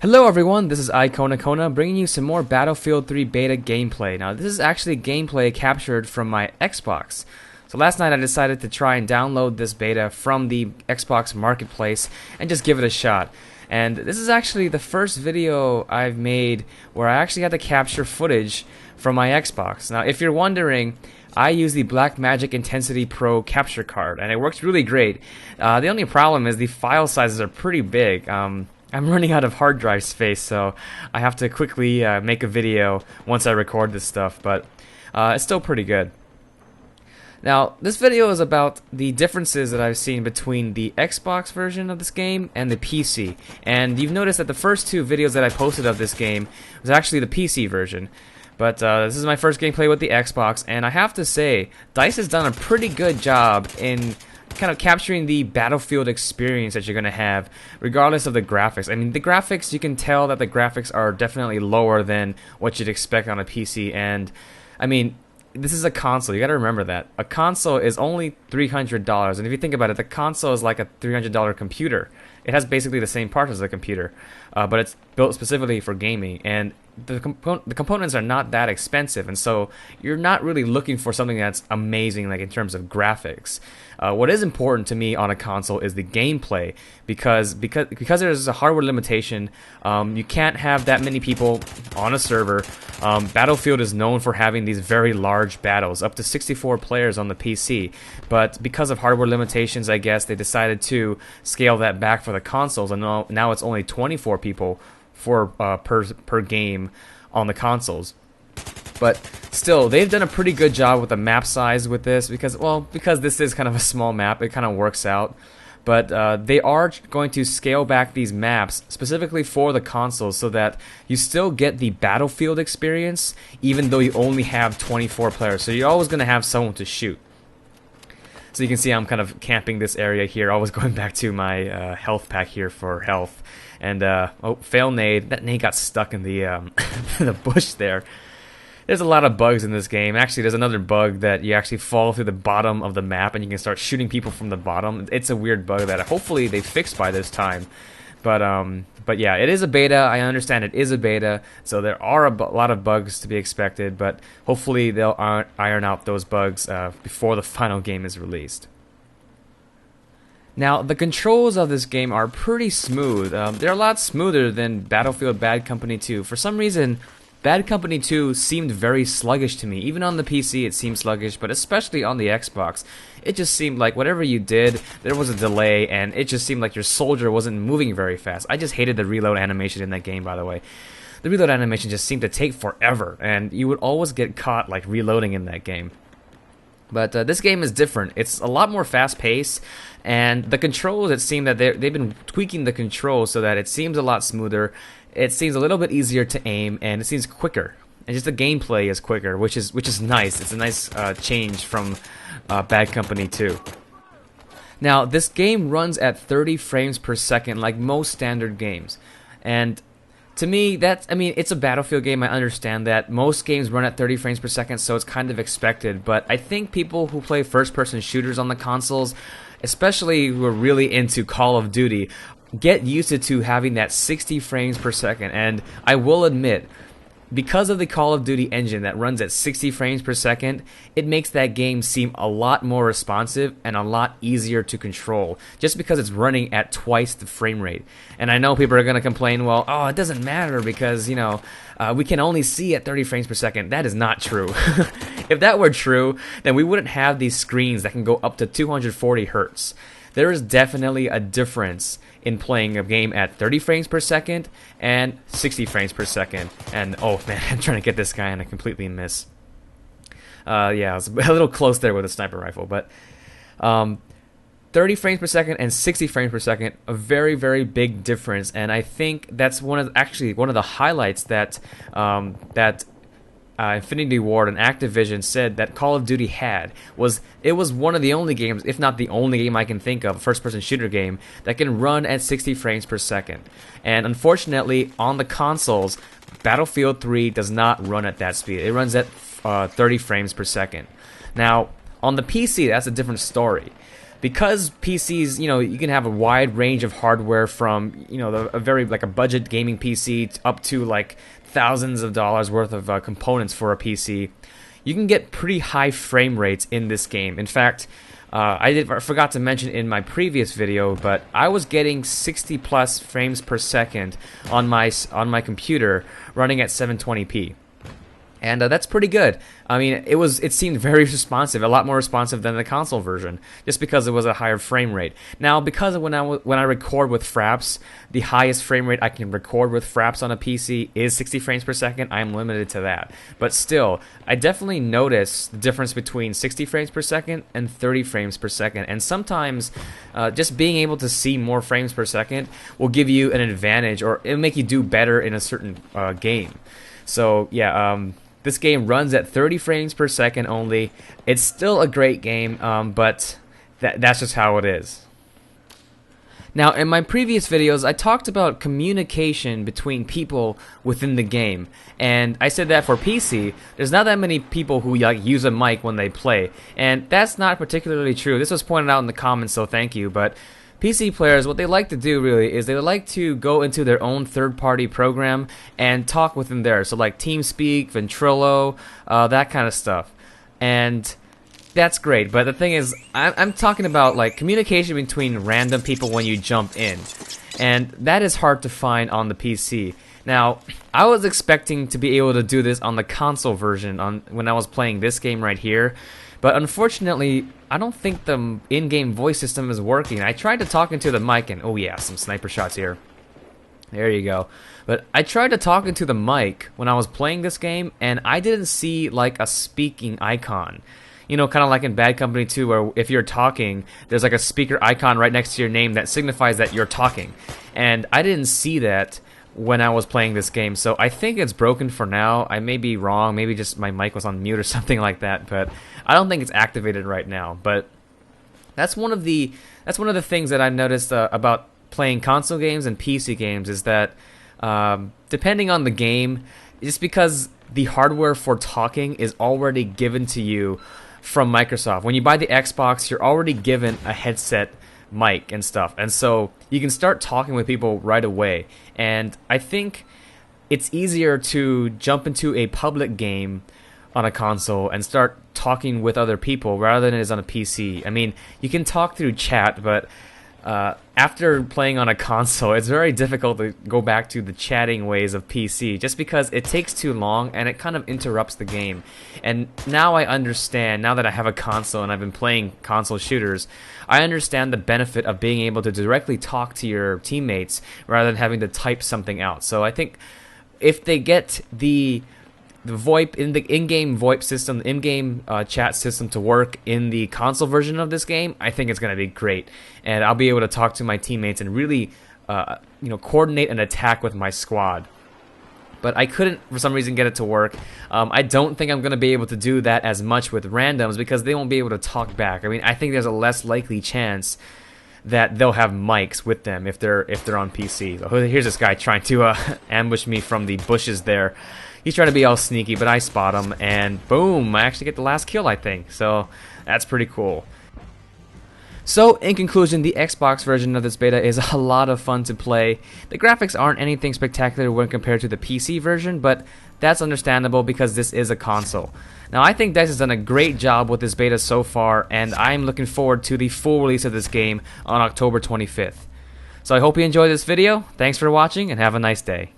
Hello everyone, this is Kona bringing you some more Battlefield 3 beta gameplay. Now this is actually gameplay captured from my Xbox. So last night I decided to try and download this beta from the Xbox Marketplace and just give it a shot. And this is actually the first video I've made where I actually had to capture footage from my Xbox. Now if you're wondering, I use the Blackmagic Intensity Pro capture card and it works really great. The only problem is the file sizes are pretty big. I'm running out of hard drive space, so I have to quickly make a video once I record this stuff, but it's still pretty good. Now, this video is about the differences that I've seen between the Xbox version of this game and the PC. And you've noticed that the first two videos that I posted of this game was actually the PC version. But this is my first gameplay with the Xbox, and I have to say, DICE has done a pretty good job in kind of capturing the Battlefield experience that you're going to have, regardless of the graphics. I mean, the graphics, you can tell that the graphics are definitely lower than what you'd expect on a PC, and, I mean, this is a console. You got to remember that. A console is only $300, and if you think about it, the console is like a $300 computer. It has basically the same parts as a computer, but it's built specifically for gaming, and the components are not that expensive, and so you're not really looking for something that's amazing, like in terms of graphics. What is important to me on a console is the gameplay, because there's a hardware limitation. You can't have that many people on a server. Battlefield is known for having these very large battles, up to 64 players on the PC, but because of hardware limitations, I guess they decided to scale that back for the consoles, and now it's only 24 people for per game on the consoles. But still, they've done a pretty good job with the map size with this, because this is kind of a small map, it kind of works out. But they are going to scale back these maps specifically for the consoles so that you still get the Battlefield experience even though you only have 24 players. So you're always going to have someone to shoot. So you can see I'm kind of camping this area here, always going back to my health pack here for health. And, oh, fail nade. That nade got stuck in the, the bush there. There's a lot of bugs in this game. Actually, there's another bug that you actually fall through the bottom of the map and you can start shooting people from the bottom. It's a weird bug that hopefully they fixed by this time. But yeah, it is a beta. I understand it is a beta, so there are a lot of bugs to be expected, but hopefully they'll iron out those bugs before the final game is released. Now, the controls of this game are pretty smooth. They're a lot smoother than Battlefield Bad Company 2. For some reason, Bad Company 2 seemed very sluggish to me. Even on the PC it seemed sluggish, but especially on the Xbox, it just seemed like whatever you did, there was a delay, and it just seemed like your soldier wasn't moving very fast. I just hated the reload animation in that game, by the way. The reload animation just seemed to take forever, and you would always get caught like reloading in that game. But this game is different. It's a lot more fast-paced, and the controls, it seemed that they've been tweaking the controls so that it seems a lot smoother. It seems a little bit easier to aim, and it seems quicker. And just the gameplay is quicker, which is nice. It's a nice change from Bad Company 2. Now, this game runs at 30 frames per second, like most standard games, and to me, it's a Battlefield game, I understand that. Most games run at 30 frames per second, so it's kind of expected. But I think people who play first-person shooters on the consoles, especially who are really into Call of Duty, get used to having that 60 frames per second. And I will admit, because of the Call of Duty engine that runs at 60 frames per second, it makes that game seem a lot more responsive and a lot easier to control, just because it's running at twice the frame rate. And I know people are going to complain, well, oh, it doesn't matter because, you know, we can only see at 30 frames per second. That is not true. If that were true, then we wouldn't have these screens that can go up to 240 hertz. There is definitely a difference in playing a game at 30 frames per second and 60 frames per second. And oh man, I'm trying to get this guy and I completely miss. Yeah, I was a little close there with a sniper rifle, but 30 frames per second and 60 frames per second, a very, very big difference. And I think that's one of the highlights that Infinity Ward and Activision said that Call of Duty had. It was one of the only games, if not the only game I can think of, a first-person shooter game, that can run at 60 frames per second. And unfortunately, on the consoles, Battlefield 3 does not run at that speed. It runs at 30 frames per second. Now, on the PC, that's a different story. because PCs, you can have a wide range of hardware from, a very like a budget gaming PC up to like thousands of dollars worth of components for a PC. You can get pretty high frame rates in this game. In fact, I forgot to mention in my previous video, but I was getting 60 plus frames per second on my computer running at 720p. And that's pretty good. I mean, it seemed very responsive, a lot more responsive than the console version, just because it was a higher frame rate. Now, because of when I record with Fraps, the highest frame rate I can record with Fraps on a PC is 60 frames per second. I'm limited to that. But still, I definitely notice the difference between 60 frames per second and 30 frames per second. And sometimes, just being able to see more frames per second will give you an advantage, or it'll make you do better in a certain game. So, yeah, this game runs at 30 frames per second only. It's still a great game, but that's just how it is. Now, in my previous videos, I talked about communication between people within the game. And I said that for PC, there's not that many people who use a mic when they play. And that's not particularly true. This was pointed out in the comments, so thank you. But PC players, what they like to do really is they like to go into their own third-party program and talk within there. So like TeamSpeak, Ventrilo, that kind of stuff. And that's great. But the thing is, I'm talking about like communication between random people when you jump in. And that is hard to find on the PC. Now, I was expecting to be able to do this on the console version when I was playing this game right here. But unfortunately, I don't think the in-game voice system is working. I tried to talk into the mic, and oh yeah, some sniper shots here. There you go. But I tried to talk into the mic when I was playing this game, and I didn't see like a speaking icon. Kind of like in Bad Company 2, where if you're talking, there's like a speaker icon right next to your name that signifies that you're talking. And I didn't see that when I was playing this game, so I think it's broken for now. I may be wrong, maybe just my mic was on mute or something like that, but I don't think it's activated right now. But that's one of the things that I've noticed about playing console games and PC games is that depending on the game, just because the hardware for talking is already given to you from Microsoft. When you buy the Xbox, you're already given a headset mic and stuff, and so you can start talking with people right away. And I think it's easier to jump into a public game on a console and start talking with other people rather than it is on a PC. I mean, you can talk through chat, but after playing on a console, it's very difficult to go back to the chatting ways of PC, just because it takes too long and it kind of interrupts the game. And now I understand, now that I have a console and I've been playing console shooters, I understand the benefit of being able to directly talk to your teammates rather than having to type something out. So I think if they get the VoIP in the in-game VoIP system, the in-game chat system to work in the console version of this game, I think it's going to be great, and I'll be able to talk to my teammates and really, coordinate an attack with my squad. But I couldn't, for some reason, get it to work. I don't think I'm going to be able to do that as much with randoms because they won't be able to talk back. I mean, I think there's a less likely chance that they'll have mics with them if they're on PC. So here's this guy trying to ambush me from the bushes there. He's trying to be all sneaky, but I spot him, and boom, I actually get the last kill, I think. So that's pretty cool. So, in conclusion, the Xbox version of this beta is a lot of fun to play. The graphics aren't anything spectacular when compared to the PC version, but that's understandable because this is a console. Now, I think DICE has done a great job with this beta so far, and I'm looking forward to the full release of this game on October 25th. So I hope you enjoyed this video. Thanks for watching, and have a nice day.